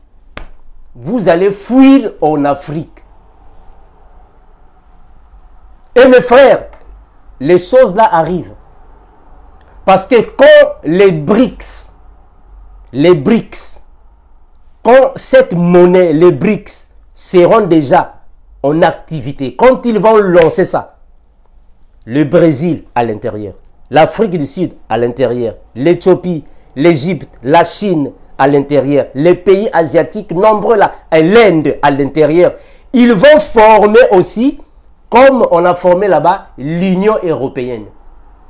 vous allez fuir en Afrique. Et mes frères, les choses là arrivent. Parce que quand les BRICS, quand cette monnaie, les BRICS, seront déjà en activité, quand ils vont lancer ça, le Brésil à l'intérieur, l'Afrique du Sud à l'intérieur, l'Éthiopie, l'Égypte, la Chine à l'intérieur, les pays asiatiques nombreux là, et l'Inde à l'intérieur, ils vont former aussi, comme on a formé là-bas, l'Union européenne.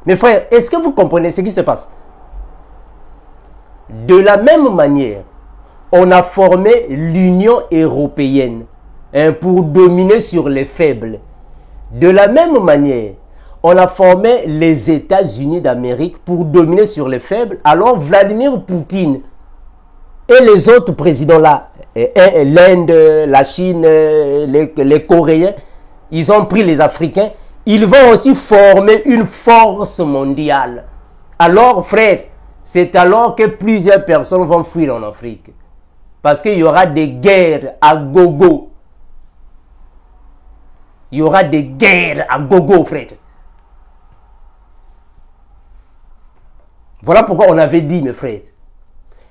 Mes frères, est-ce que vous comprenez ce qui se passe? De la même manière, on a formé l'Union européenne pour dominer sur les faibles. De la même manière, on a formé les États-Unis d'Amérique pour dominer sur les faibles. Alors Vladimir Poutine et les autres présidents là, l'Inde, la Chine, les Coréens, ils ont pris les Africains. Ils vont aussi former une force mondiale. Alors, frère, c'est alors que plusieurs personnes vont fuir en Afrique. Parce qu'il y aura des guerres à gogo. Il y aura des guerres à gogo, frère. Voilà pourquoi on avait dit, mes frères,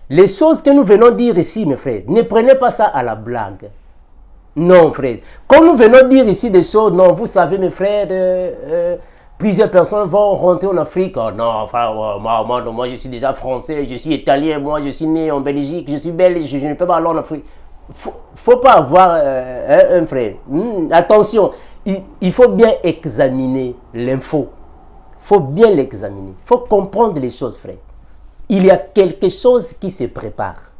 les choses que nous venons dire ici, mes frères, ne prenez pas ça à la blague. Non, frère. Comme nous venons dire ici des choses, non, vous savez, mes frères, plusieurs personnes vont rentrer en Afrique. Oh, non, enfin, moi, je suis déjà français, je suis italien, moi, je suis né en Belgique, je suis belge, je ne peux pas aller en Afrique. Faut pas avoir un frère. Attention, il faut bien examiner l'info. Il faut bien l'examiner. Il faut comprendre les choses, frère. Il y a quelque chose qui se prépare.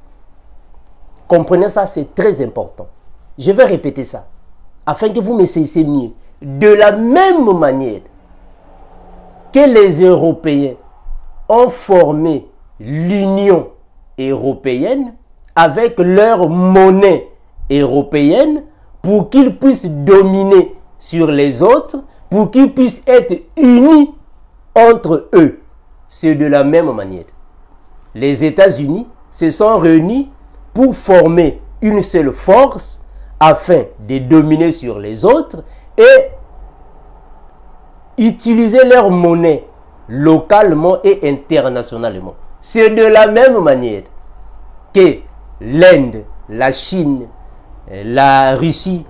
Comprenez ça, c'est très important. Je vais répéter ça, afin que vous me saisissiez mieux. De la même manière que les Européens ont formé l'Union européenne avec leur monnaie européenne pour qu'ils puissent dominer sur les autres, pour qu'ils puissent être unis entre eux. C'est de la même manière. Les États-Unis se sont réunis pour former une seule force afin de dominer sur les autres et utiliser leur monnaie localement et internationalement. C'est de la même manière que l'Inde, la Chine, la Russie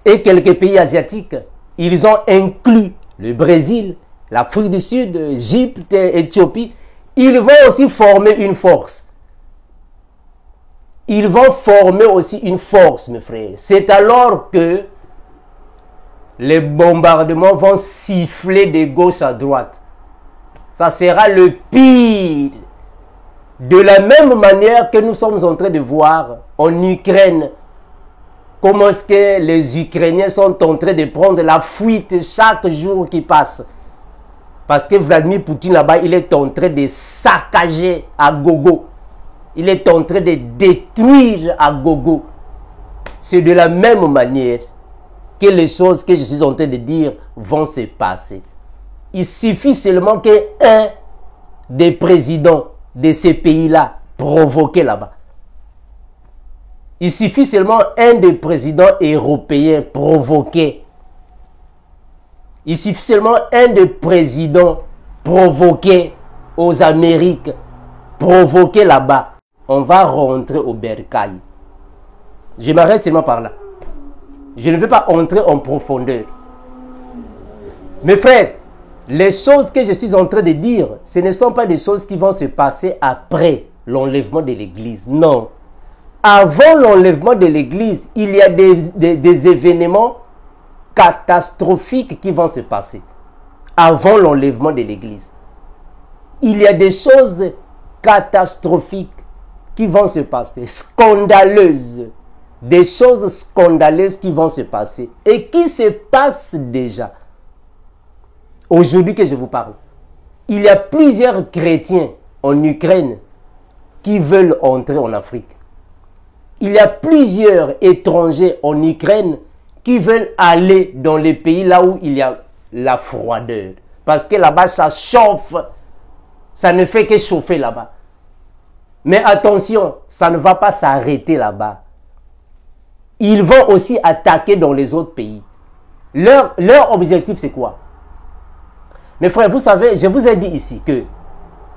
et quelques pays asiatiques, ils ont inclus le Brésil, l'Afrique du Sud, l'Égypte, l'Éthiopie. ils vont aussi former une force. Ils vont former aussi une force, mes frères. C'est alors que les bombardements vont siffler de gauche à droite. Ça sera le pire. De la même manière que nous sommes en train de voir en Ukraine, comment est-ce que les Ukrainiens sont en train de prendre la fuite chaque jour qui passe. Parce que Vladimir Poutine là-bas, il est en train de saccager à gogo. Il est en train de détruire à gogo. C'est de la même manière que les choses que je suis en train de dire vont se passer. Il suffit seulement qu'un des présidents de ces pays-là provoque là-bas. Il suffit seulement un des présidents européens provoquer. Il suffit seulement un des présidents provoquer aux Amériques, provoquer là-bas. On va rentrer au bercail. Je m'arrête seulement par là. Je ne vais pas entrer en profondeur. Mes frères, les choses que je suis en train de dire, ce ne sont pas des choses qui vont se passer après l'enlèvement de l'Église. Non. Avant l'enlèvement de l'Église, il y a des événements catastrophiques qui vont se passer. Avant l'enlèvement de l'Église. Il y a des choses catastrophiques qui vont se passer, scandaleuses. Des choses scandaleuses qui vont se passer et qui se passent déjà. Aujourd'hui que je vous parle, il y a plusieurs chrétiens en Ukraine qui veulent entrer en Afrique. Il y a plusieurs étrangers en Ukraine qui veulent aller dans les pays là où il y a la froideur. Parce que là-bas, ça chauffe. Ça ne fait que chauffer là-bas. Mais attention, ça ne va pas s'arrêter là-bas. Ils vont aussi attaquer dans les autres pays. Leur objectif, c'est quoi? Mes frères, vous savez, je vous ai dit ici que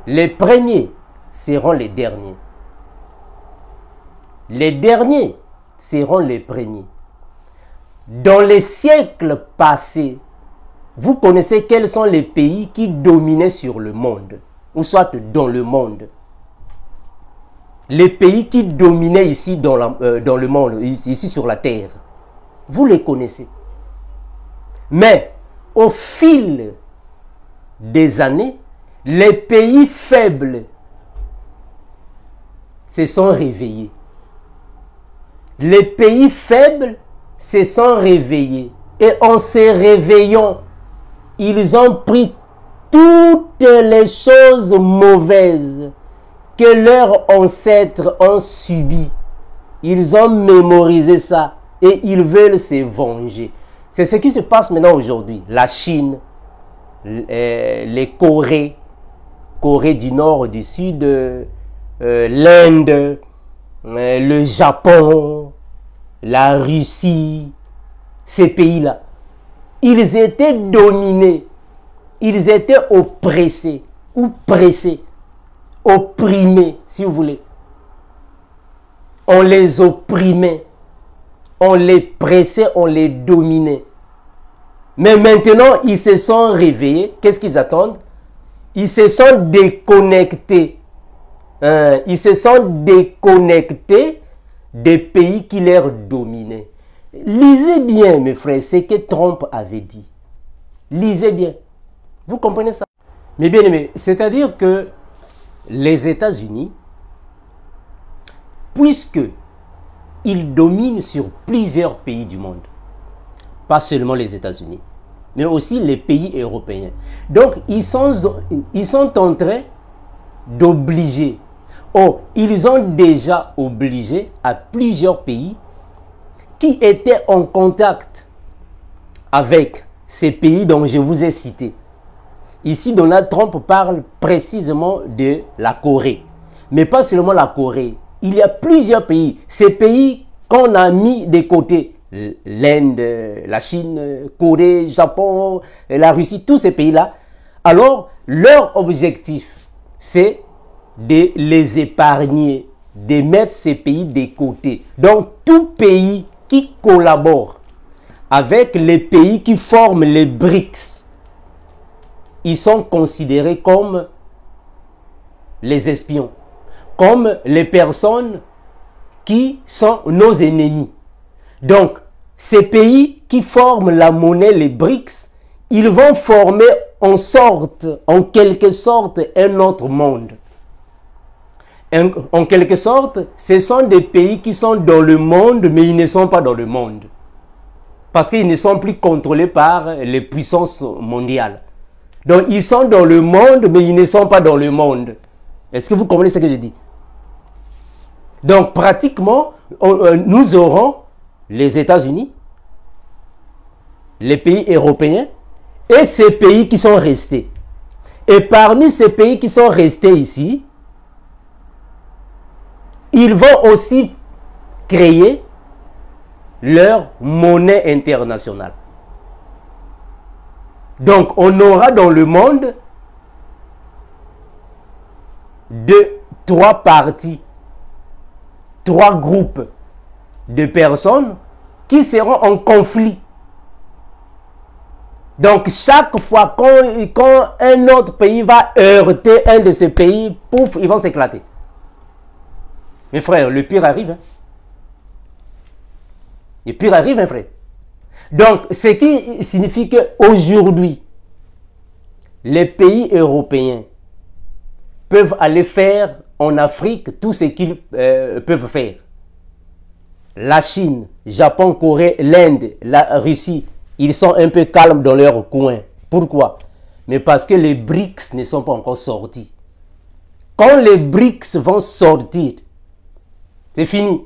les premiers seront les derniers. Les derniers seront les premiers. Dans les siècles passés, vous connaissez quels sont les pays qui dominaient sur le monde, ou soit dans le monde. Les pays qui dominaient ici dans le monde, ici sur la terre. Vous les connaissez. Mais au fil des années, les pays faibles se sont réveillés. Les pays faibles se sont réveillés. Et en se réveillant, ils ont pris toutes les choses mauvaises que leurs ancêtres ont subies. Ils ont mémorisé ça et ils veulent se venger. C'est ce qui se passe maintenant aujourd'hui. La Chine, les Corées, Corée du Nord, du Sud, l'Inde, le Japon, la Russie, ces pays-là. Ils étaient dominés, ils étaient oppressés ou pressés. Opprimés, si vous voulez. On les opprimait, on les pressait, on les dominait. Mais maintenant, ils se sont réveillés. Qu'est-ce qu'ils attendent? Ils se sont déconnectés. Ils se sont déconnectés des pays qui les dominaient. Lisez bien, mes frères, ce que Trump avait dit. Lisez bien. Vous comprenez ça? Mais bien aimé, c'est-à-dire que les États-Unis, puisque ils dominent sur plusieurs pays du monde, pas seulement les États-Unis, mais aussi les pays européens. Donc, ils sont en train d'obliger, ils ont déjà obligé à plusieurs pays qui étaient en contact avec ces pays dont je vous ai cités. Ici, Donald Trump parle précisément de la Corée. Mais pas seulement la Corée. Il y a plusieurs pays. Ces pays qu'on a mis de côté. L'Inde, la Chine, Corée, Japon, la Russie, tous ces pays-là. Alors, leur objectif, c'est de les épargner, de mettre ces pays de côté. Donc, tout pays qui collabore avec les pays qui forment les BRICS, ils sont considérés comme les espions, comme les personnes qui sont nos ennemis. Donc, ces pays qui forment la monnaie, les BRICS, ils vont former en quelque sorte, un autre monde. En quelque sorte, ce sont des pays qui sont dans le monde, mais ils ne sont pas dans le monde. Parce qu'ils ne sont plus contrôlés par les puissances mondiales. Donc, ils sont dans le monde, mais ils ne sont pas dans le monde. Est-ce que vous comprenez ce que je dis? Donc, pratiquement, nous aurons les États-Unis, les pays européens et ces pays qui sont restés. Et parmi ces pays qui sont restés ici, ils vont aussi créer leur monnaie internationale. Donc, on aura dans le monde trois parties, trois groupes de personnes qui seront en conflit. Donc, chaque fois quand un autre pays va heurter un de ces pays, pouf, ils vont s'éclater. Mes frères, le pire arrive. Hein? Le pire arrive, mes frères. Donc, ce qui signifie qu'aujourd'hui, les pays européens peuvent aller faire en Afrique tout ce qu'ils peuvent faire. La Chine, Japon, Corée, l'Inde, la Russie, ils sont un peu calmes dans leur coin. Pourquoi? Mais parce que les BRICS ne sont pas encore sortis. Quand les BRICS vont sortir, c'est fini.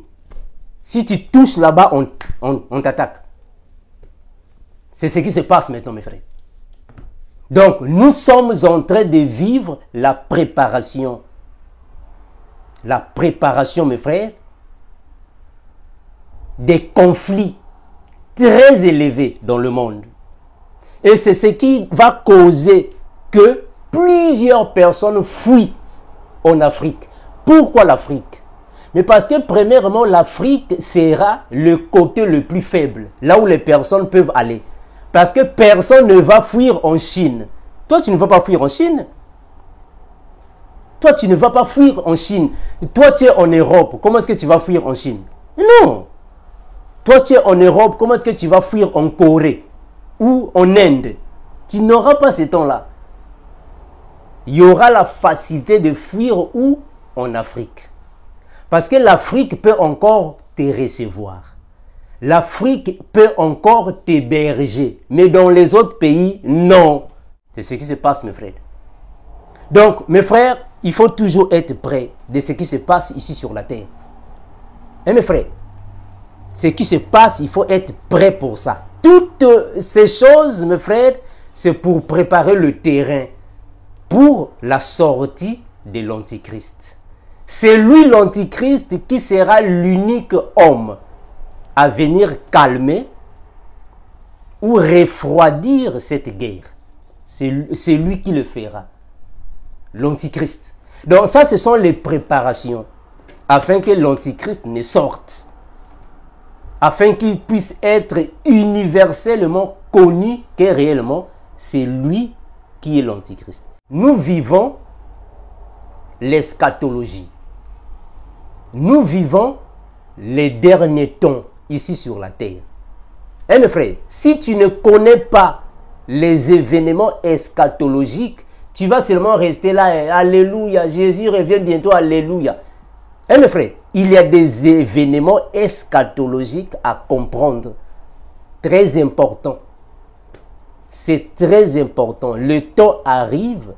Si tu touches là-bas, on t'attaque. C'est ce qui se passe maintenant, mes frères. Donc, nous sommes en train de vivre la préparation. La préparation, mes frères, des conflits très élevés dans le monde. Et c'est ce qui va causer que plusieurs personnes fuient en Afrique. Pourquoi l'Afrique? Mais parce que premièrement, l'Afrique sera le côté le plus faible, là où les personnes peuvent aller. Parce que personne ne va fuir en Chine. Toi, tu ne vas pas fuir en Chine. Toi, tu ne vas pas fuir en Chine. Toi, tu es en Europe. Comment est-ce que tu vas fuir en Chine? Non. Toi, tu es en Europe. Comment est-ce que tu vas fuir en Corée ou en Inde? Tu n'auras pas ce temps-là. Il y aura la facilité de fuir où? En Afrique. Parce que l'Afrique peut encore te recevoir. L'Afrique peut encore t'héberger. Mais dans les autres pays, non. C'est ce qui se passe, mes frères. Donc, mes frères, il faut toujours être prêt de ce qui se passe ici sur la terre. Et mes frères, ce qui se passe, il faut être prêt pour ça. Toutes ces choses, mes frères, c'est pour préparer le terrain pour la sortie de l'Antichrist. C'est lui, l'Antichrist, qui sera l'unique homme à venir calmer ou refroidir cette guerre. C'est lui qui le fera. L'Antichrist. Donc ça, ce sont les préparations afin que l'Antichrist ne sorte. Afin qu'il puisse être universellement connu que réellement, c'est lui qui est l'Antichrist. Nous vivons l'eschatologie. Nous vivons les derniers temps ici sur la terre. Eh mes frères, si tu ne connais pas les événements eschatologiques, tu vas seulement rester là, alléluia, Jésus revient bientôt, alléluia. Eh mes frères, il y a des événements eschatologiques à comprendre. Très important. C'est très important. Le temps arrive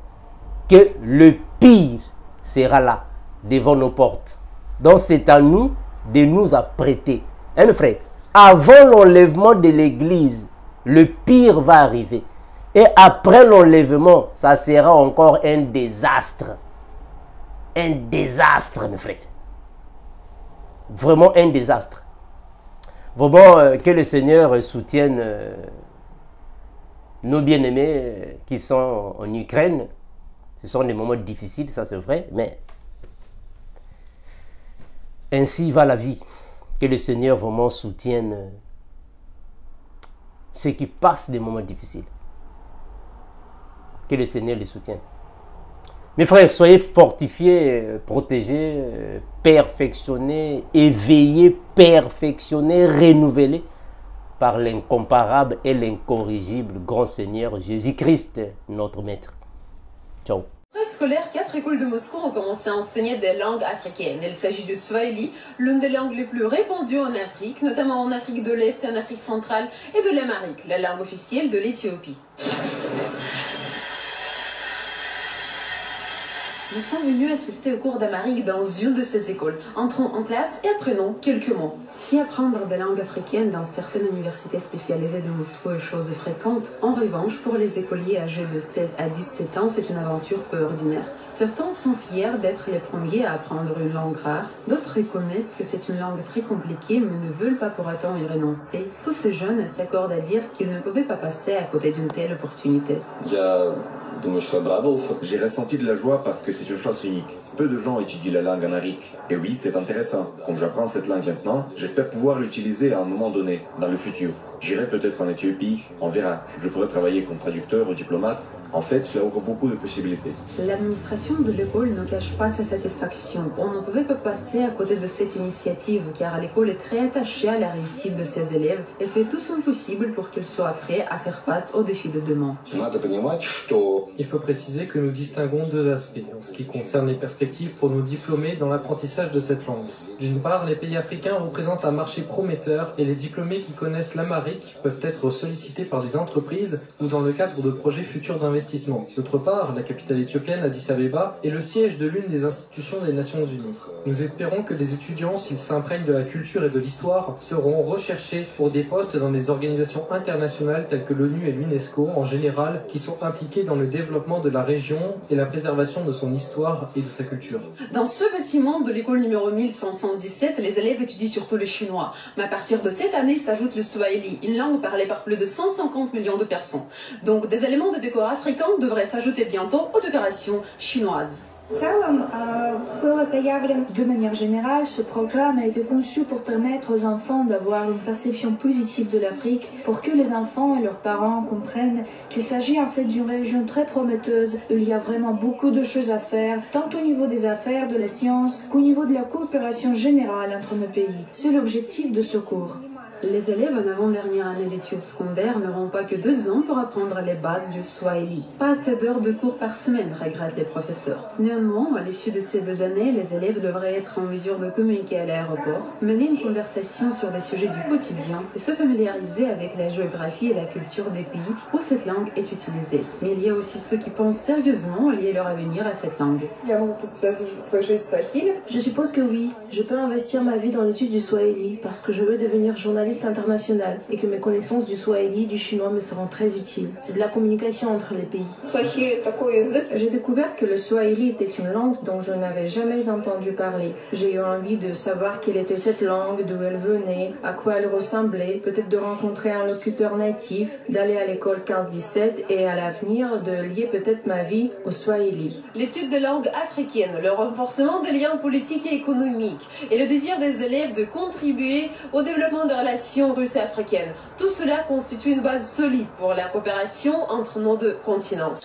que le pire sera là, devant nos portes. Donc c'est à nous de nous apprêter. Hein, mes frères, avant l'enlèvement de l'église, le pire va arriver. Et après l'enlèvement, ça sera encore un désastre. Un désastre, mes frères. Vraiment un désastre. Vraiment, que le Seigneur soutienne nos bien-aimés qui sont en Ukraine. Ce sont des moments difficiles, ça c'est vrai, mais ainsi va la vie. Que le Seigneur vraiment soutienne ceux qui passent des moments difficiles. Que le Seigneur les soutienne. Mes frères, soyez fortifiés, protégés, perfectionnés, éveillés, perfectionnés, renouvelés par l'incomparable et l'incorrigible grand Seigneur Jésus-Christ, notre Maître. Ciao. Scolaire, 4 écoles de Moscou ont commencé à enseigner des langues africaines. Il s'agit du swahili, l'une des langues les plus répandues en Afrique, notamment en Afrique de l'Est et en Afrique centrale, et de l'amharique, la langue officielle de l'Éthiopie. Nous sommes venus assister au cours d'amharique dans une de ces écoles. Entrons en classe et apprenons quelques mots. Si apprendre des langues africaines dans certaines universités spécialisées de Moscou est chose fréquente, en revanche, pour les écoliers âgés de 16 à 17 ans, c'est une aventure peu ordinaire. Certains sont fiers d'être les premiers à apprendre une langue rare, d'autres reconnaissent que c'est une langue très compliquée mais ne veulent pas pour autant y renoncer. Tous ces jeunes s'accordent à dire qu'ils ne pouvaient pas passer à côté d'une telle opportunité. J'ai ressenti de la joie parce que c'est une chance unique. Peu de gens étudient la langue amharique. Et oui, c'est intéressant. Comme j'apprends cette langue maintenant, j'espère pouvoir l'utiliser à un moment donné, dans le futur. J'irai peut-être en Éthiopie, on verra. Je pourrais travailler comme traducteur ou diplomate. En fait, cela ouvre beaucoup de possibilités. L'administration de l'école ne cache pas sa satisfaction. On ne pouvait pas passer à côté de cette initiative car l'école est très attachée à la réussite de ses élèves et fait tout son possible pour qu'ils soient prêts à faire face aux défis de demain. Il faut préciser que nous distinguons deux aspects en ce qui concerne les perspectives pour nos diplômés dans l'apprentissage de cette langue. D'une part, les pays africains représentent un marché prometteur et les diplômés qui connaissent l'amharique peuvent être sollicités par des entreprises ou dans le cadre de projets futurs d'investissement. D'autre part, la capitale éthiopienne, Addis Abeba, est le siège de l'une des institutions des Nations Unies. Nous espérons que les étudiants, s'ils s'imprègnent de la culture et de l'histoire, seront recherchés pour des postes dans des organisations internationales telles que l'ONU et l'UNESCO en général, qui sont impliquées dans le développement de la région et la préservation de son histoire et de sa culture. Dans ce bâtiment de l'école numéro 1117, les élèves étudient surtout le chinois. Mais à partir de cette année s'ajoute le swahili, une langue parlée par plus de 150 millions de personnes. Donc des éléments de décor africains devraient s'ajouter bientôt aux décorations chinoises. De manière générale, ce programme a été conçu pour permettre aux enfants d'avoir une perception positive de l'Afrique, pour que les enfants et leurs parents comprennent qu'il s'agit en fait d'une région très prometteuse où il y a vraiment beaucoup de choses à faire, tant au niveau des affaires, de la science, qu'au niveau de la coopération générale entre nos pays. C'est l'objectif de ce cours. Les élèves en avant-dernière année d'études secondaires n'auront pas que 2 ans pour apprendre les bases du swahili. Pas assez d'heures de cours par semaine, regrettent les professeurs. Néanmoins, à l'issue de ces 2 années, les élèves devraient être en mesure de communiquer à l'aéroport, mener une conversation sur des sujets du quotidien et se familiariser avec la géographie et la culture des pays où cette langue est utilisée. Mais il y a aussi ceux qui pensent sérieusement lier leur avenir à cette langue. Je suppose que oui. Je peux investir ma vie dans l'étude du swahili parce que je veux devenir journaliste international et que mes connaissances du swahili et du chinois me seront très utiles. C'est de la communication entre les pays. J'ai découvert que le swahili était une langue dont je n'avais jamais entendu parler. J'ai eu envie de savoir quelle était cette langue, d'où elle venait, à quoi elle ressemblait, peut-être de rencontrer un locuteur natif, d'aller à l'école 15-17 et à l'avenir de lier peut-être ma vie au swahili. L'étude des langues africaines, le renforcement des liens politiques et économiques et le désir des élèves de contribuer au développement des relations russes et africaines. Tout cela constitue une base solide pour la coopération entre nos deux continents.